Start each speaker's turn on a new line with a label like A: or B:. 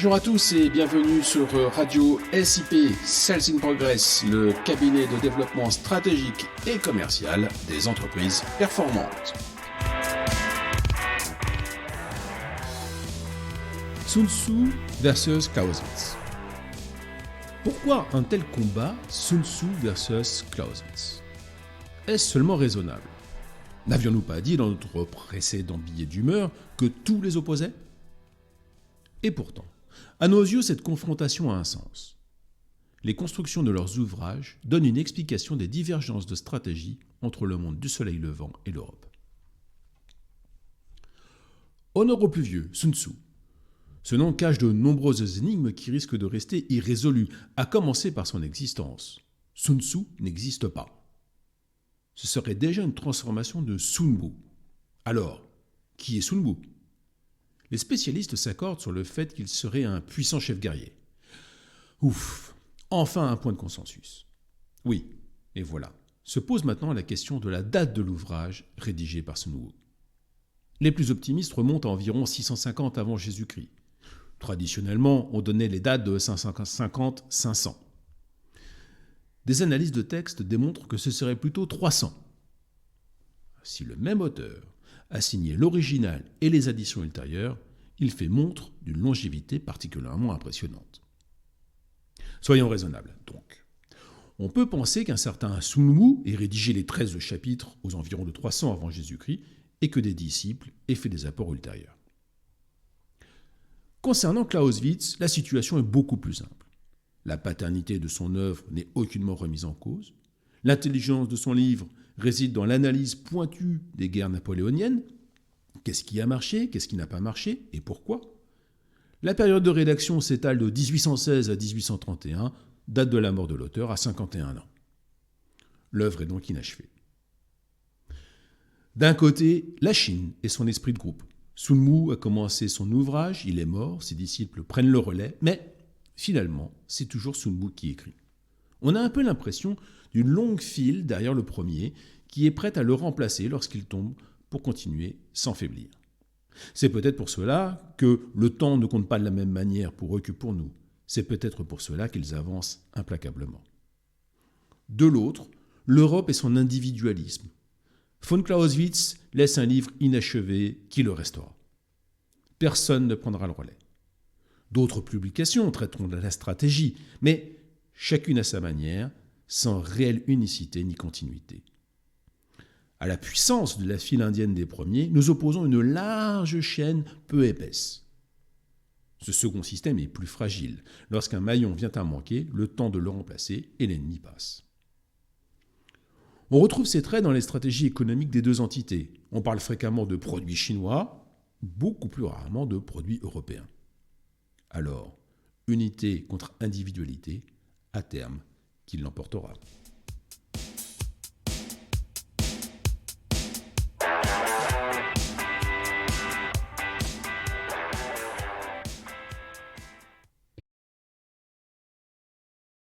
A: Bonjour à tous et bienvenue sur Radio SIP, Sales in Progress, le cabinet de développement stratégique et commercial des entreprises performantes. Sun Tzu versus Clausewitz. Pourquoi un tel combat Sun Tzu versus Clausewitz? Est-ce seulement raisonnable? N'avions-nous pas dit dans notre précédent billet d'humeur que tout les opposait? Et pourtant, à nos yeux, cette confrontation a un sens. Les constructions de leurs ouvrages donnent une explication des divergences de stratégie entre le monde du soleil levant et l'Europe. Honneur au plus vieux, Sun Tzu. Ce nom cache de nombreuses énigmes qui risquent de rester irrésolues, à commencer par son existence. Sun Tzu n'existe pas. Ce serait déjà une transformation de Sun Bu. Alors, qui est Sun Bu? Les spécialistes s'accordent sur le fait qu'il serait un puissant chef guerrier. Ouf, enfin un point de consensus. Oui, et voilà, se pose maintenant la question de la date de l'ouvrage rédigé par Sun Bu. Les plus optimistes remontent à environ 650 avant Jésus-Christ. Traditionnellement, on donnait les dates de 550-500. Des analyses de textes démontrent que ce serait plutôt 300. Si le même auteur a signé l'original et les additions ultérieures, il fait montre d'une longévité particulièrement impressionnante. Soyons raisonnables, donc. On peut penser qu'un certain Sun Bu ait rédigé les 13 chapitres aux environs de 300 avant Jésus-Christ et que des disciples aient fait des apports ultérieurs. Concernant Clausewitz, la situation est beaucoup plus simple. La paternité de son œuvre n'est aucunement remise en cause. L'intelligence de son livre réside dans l'analyse pointue des guerres napoléoniennes. Qu'est-ce qui a marché, qu'est-ce qui n'a pas marché et pourquoi? La période de rédaction s'étale de 1816 à 1831, date de la mort de l'auteur à 51 ans. L'œuvre est donc inachevée. D'un côté, la Chine et son esprit de groupe. Sun Bu a commencé son ouvrage, il est mort, ses disciples prennent le relais, mais finalement, c'est toujours Sun Bu qui écrit. On a un peu l'impression d'une longue file derrière le premier qui est prête à le remplacer lorsqu'il tombe pour continuer sans faiblir. C'est peut-être pour cela que le temps ne compte pas de la même manière pour eux que pour nous. C'est peut-être pour cela qu'ils avancent implacablement. De l'autre, l'Europe et son individualisme. Von Clausewitz laisse un livre inachevé qui le restera. Personne ne prendra le relais. D'autres publications traiteront de la stratégie, mais chacune à sa manière, sans réelle unicité ni continuité. À la puissance de la file indienne des premiers, nous opposons une large chaîne peu épaisse. Ce second système est plus fragile. Lorsqu'un maillon vient à manquer, le temps de le remplacer et l'ennemi passe. On retrouve ces traits dans les stratégies économiques des deux entités. On parle fréquemment de produits chinois, beaucoup plus rarement de produits européens. Alors, unité contre individualité, à terme, qui l'emportera.